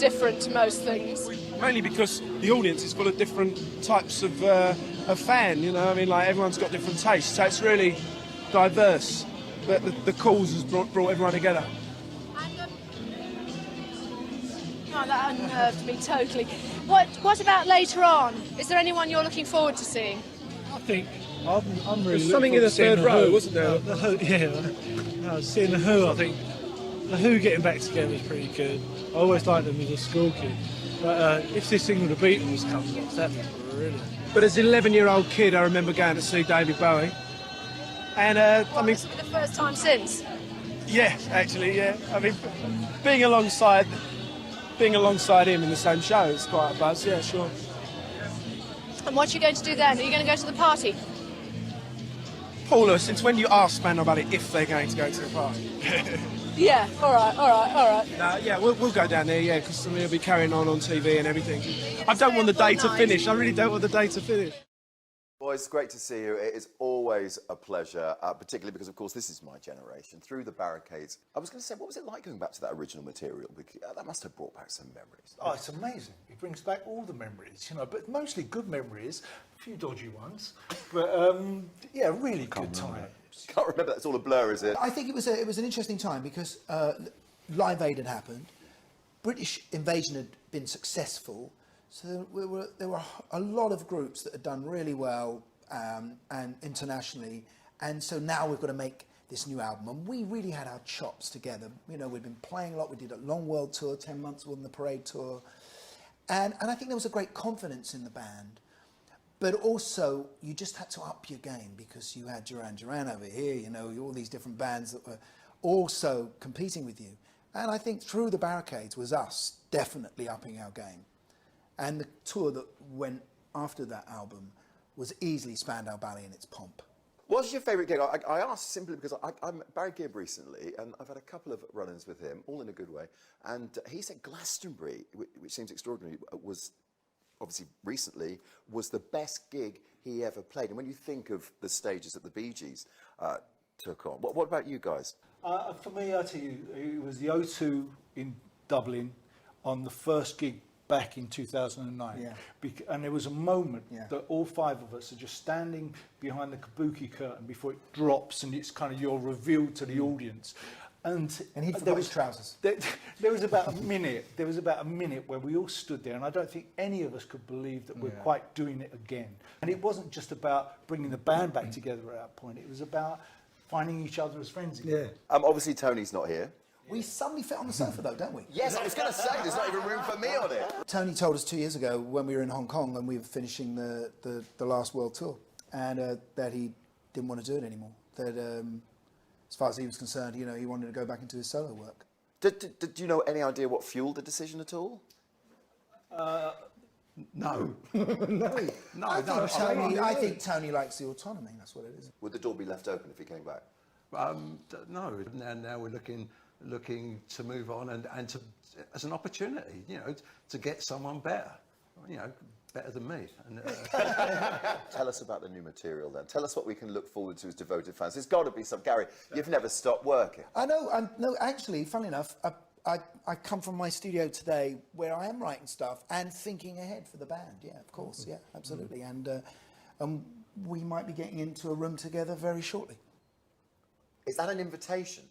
different to most things? Mainly because the audience is full of different types of fan, you know. I mean, like, everyone's got different tastes, so it's really diverse. But the cause has brought everyone together. Oh, that unnerved me totally. What about later on? Is there anyone you're looking forward to seeing? I think I'm really. There's something in the third row, wasn't there? The Who, yeah. No, seeing the Who, I think the Who getting back together is pretty good. I always liked them as a school kid, but if this thing with the Beatles comes off, that'd be brilliant. But as an 11-year-old kid, I remember going to see David Bowie, and I mean, this will be the first time since. yeah, actually, yeah. I mean, being alongside him in the same show is quite a buzz. Yeah, sure. And what are you going to do then? Are you going to go to the party? Paula, since when do you ask Spandau Ballet if they're going to go to the party? Yeah, all right. Yeah, we'll go down there, yeah, because we'll be carrying on TV and everything. I don't want the day to finish. I really don't want the day to finish. Boys, great to see you. It is always a pleasure, particularly because, of course, this is my generation. Through the barricades. I was going to say, what was it like going back to that original material? Because, that must have brought back some memories. Oh, it's amazing. It brings back all the memories, you know, but mostly good memories, a few dodgy ones, but yeah, really good time. Can't remember. That's all a blur, is it? I think it was an interesting time because Live Aid had happened, British invasion had been successful. So there were a lot of groups that had done really well and internationally, and so now we've got to make this new album. And we really had our chops together. You know, we'd been playing a lot. We did a long world tour, 10 months on the Parade tour, and I think there was a great confidence in the band. But also, you just had to up your game because you had Duran Duran over here. You know, all these different bands that were also competing with you. And I think Through the Barricades was us definitely upping our game. And the tour that went after that album was easily Spandau Ballet in its pomp. What's your favourite gig? I asked simply because I met Barry Gibb recently, and I've had a couple of run-ins with him, all in a good way. And he said Glastonbury, which seems extraordinary, was obviously recently, was the best gig he ever played. And when you think of the stages that the Bee Gees took on, what about you guys? For me, I tell you, it was the O2 in Dublin on the first gig back in 2009. Yeah. And there was a moment that all five of us are just standing behind the kabuki curtain before it drops and it's kind of you're revealed to the audience. And he forgot his trousers. There was about a minute. There was about a minute where we all stood there, and I don't think any of us could believe that we're quite doing it again. And it wasn't just about bringing the band back together at that point. It was about finding each other as friends again. Yeah. Obviously, Tony's not here. We suddenly fit on the sofa though, don't we? Yes, I was going to say, there's not even room for me on it. Tony told us 2 years ago when we were in Hong Kong and we were finishing the last world tour, and that he didn't want to do it anymore. That as far as he was concerned, you know, he wanted to go back into his solo work. Did you know any idea what fueled the decision at all? No. I think Tony likes the autonomy. That's what it is. Would the door be left open if he came back? No. Now we're looking to move on and to, as an opportunity, you know, to get someone better, you know, better than me. And, Tell us about the new material then. Tell us what we can look forward to as devoted fans. There's got to be some. Gary, you've never stopped working. I know. No, actually, funnily enough, I come from my studio today where I am writing stuff and thinking ahead for the band. Yeah, of course. Yeah, absolutely. And we might be getting into a room together very shortly. Is that an invitation?